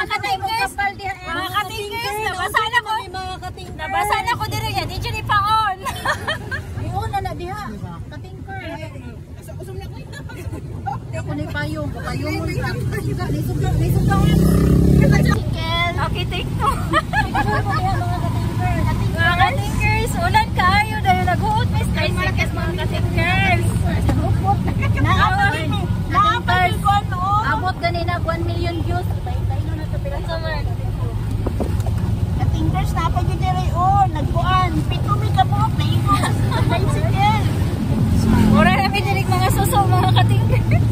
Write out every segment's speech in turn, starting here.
katingkers, nabasa na ko diri yan, di dyan ipaon. Iyon na diha, katingkers. Usom na ko. Ako ni payong mo sa. Nisugawan. Okay, take to. Mga katingkers, ulan kaayo dahil nag-uot, Miss Tricycles, mga katingkers. Abot ganina 1 million views. Tayo na sa pila summer. Katingkers na pa gyud diri nagbuan. Pito mi ka buok na ikot. Bicycle. Mura na pinilig mga suso, mga katingkers.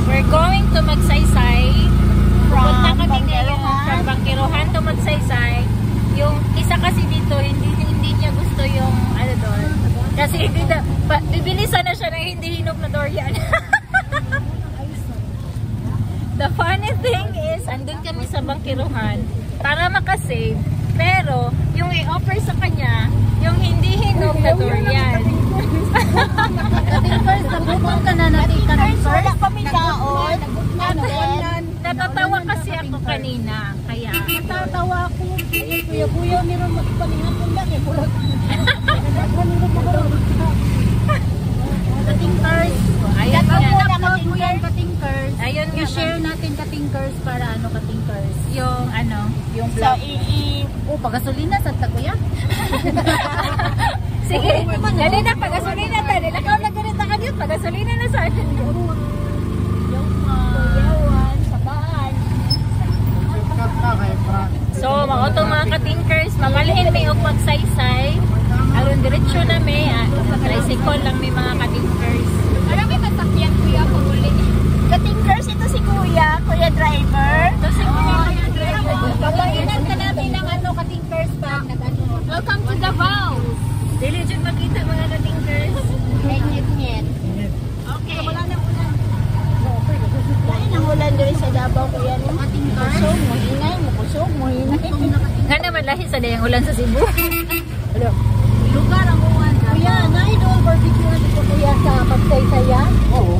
We're going to Magsaysay. Punta kami ngayon from Bangkirohan to Magsaysay. Yung isa kasi dito, hindi niya gusto yung ano doon. Kasi hindi na, bibilisan na siya na hindi hinog na durian. The funny thing is, andun kami sa Bangkirohan para makasave. Pero, yung i-offer sa kanya, yung hindi hinog na durian. Katingkers, nabukong ka na natin katingkers. Wala kami daon. Natatawa kasi ako kanina. Kaya, Natatawa ako. Kuya, meron magpalingan kung lang eh. Katingkers. ayan yan. Katingkers. Ayun nga. I-share natin katingkers para ano katingkers. Yung ano, yung Sa Oh, pagasolina sa kuya. sige, dali na, pagasolina tayo. Nilakaw na ganito ka dito, pagasolina na sa atin. Yawan, sabaan. So, mga ito mga katingkers, mamalhin may og magsaysay. Aron diretsyo na may, tricycle lang may mga katingkers. Ano may masakyan kuya ko muli? Katingkers ito si kuya driver. Ito si Kuya driver. Papainan ka natin ng ano katingkers pa. Welcome to Davao. Dili dyan makita mga katingkers. Nyet. Okay. Wala nang ulan. Lain ang ulan diri sa Davao kuya no? Katingkers. Kusog mo hinay. Nga naman lahi sa dayang ulan sa Cebu. Lugar ang uwan. Kuya, naay doon barbecue dito kuya sa Pagsaysaya? Oo.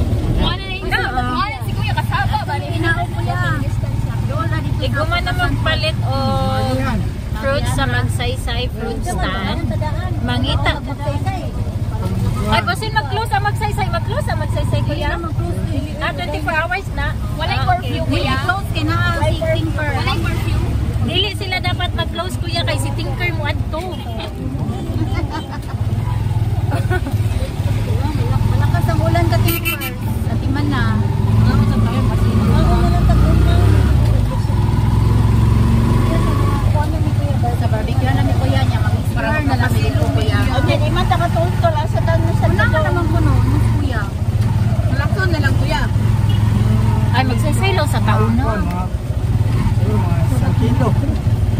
Si Kuya kasama ba? Hinaon kuya. Doon na dito. Iguman na magpalit o fruits sa Magsaysay fruit stand. Mangita. Ay, basin mag-close ang Magsaysay. Mag-close ang Magsaysay, Kuya. 24 hours na. Walay curfew, Kuya. Close ka na si Tinker. Walay curfew. Dili sila dapat mag-close, Kuya, kay si Tinker mo adto. Malakas ang ulan katingkers. Atiman na. Sa barbecue na mi kuya niya. Mag-explore na lang dito kuya. Okay, di man takatultol asa daw sa Una ka naman ko no, kuya. Malakson na lang kuya. Ay, magsasaylo sa tauna.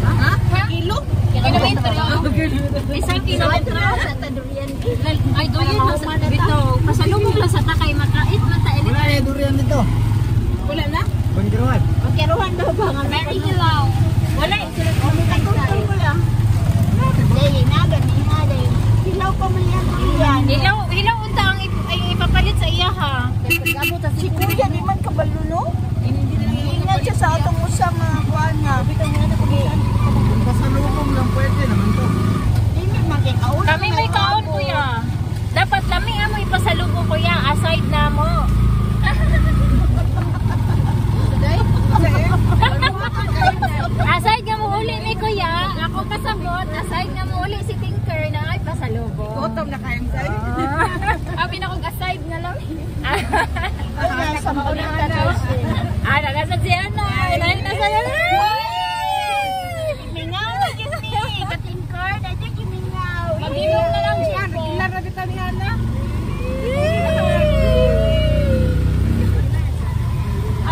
Ha? Kilo? Isang kilometro. Sa Tadurian. Ay, doon na dito. Pasalubong lang sa takay. Makait man tayo. Wala na yung durian dito. Wala na? Bangkiruan. Magkiruhan daw ba? Very hilaw. Wala. Takutol ko lang. Dahil na, ganyan na. Hilaw pa man yan kuya. Hilaw unta ang ipapalit sa iya ha. Si kuya di man kabalo no? Ingat siya sa atong usang mga kuhan nga. Pasalubong lang pwede naman to. Hindi magkikaon. Kami may kaon, Kuya. Dapat lami mo ipasalubong, Kuya. Aside na mo. Aside nga mo uli ni Kuya. Ako kasabot. Aside nga mo uli si Tinker na ay pasalubong. Gutom na kayang sa'yo. Abi na kong aside nga lang. Ay, sa maulang tatos. Nasa siya na. Nasa Mingaw, kasi. Katingkor, dati kimingaw. Mag-inom na lang siya. Ilan na dito ni Hana?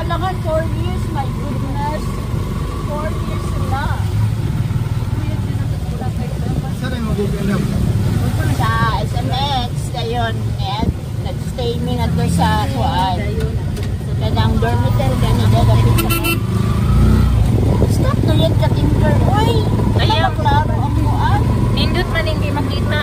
Alangan, 4 years, my goodness. 4 years na. Saan ay mag-uganap? Sa SMX, ngayon, nag-stay mi na doon sa kuhaan. Kadang dormitory ganito, dapit sa kuhaan. Stop to yan, Katingkor. Uy, Ayaw. klaro ang kuhaan. Nindot man hindi makita.